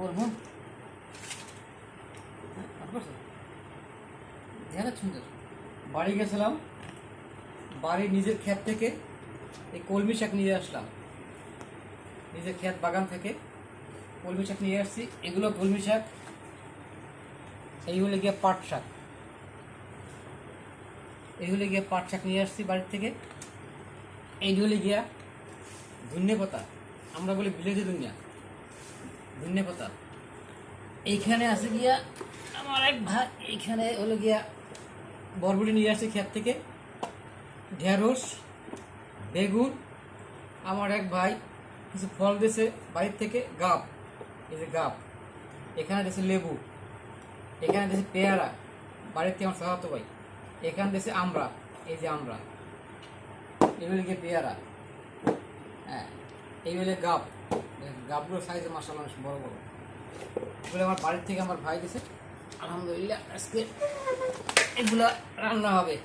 বলবো সুন্দর। বাড়ি গেছিলাম, বাড়ির নিজের ক্ষেত থেকে এই কলমি শাক নিয়ে আসলাম, নিজের ক্ষেত বাগান থেকে কলমি শাক নিয়ে আসছি। এগুলো কলমি শাক, এইগুলো গিয়ে পাট শাক, এইগুলো গিয়ে পাট শাক নিয়ে আসছি বাড়ির থেকে। এইগুলো গিয়া ধন্যে পাতা, আমরা বলি বিলেতি ধন্যে পাতা। এইখানে আছে গিয়া আমার এক ভাই, এইখানে হলো গিয়া বরবটি নিয়ে আসছে ক্ষেত থেকে, ঢেঁড়স, বেগুন। আমার এক ভাই কিছু ফল দিয়েছে বাড়ির থেকে, গাব, এই যে গাব। এখানে দিয়েছে লেবু, এখানে দিয়েছে পেয়ারা, বাড়ির থেকে আমার সাহায্য ভাই। এখানে দিয়েছে আমরা, এই যে আমরা, এগুলো গিয়ে পেয়ারা। হ্যাঁ, এইগুলো গাব, গাবগুলোর সাইজে মাশাআল্লাহ বড় বড়। এগুলো আমার বাড়ির থেকে আমার ভাই দিয়েছে। আলহামদুলিল্লাহ আজকে এগুলো রান্না হবে।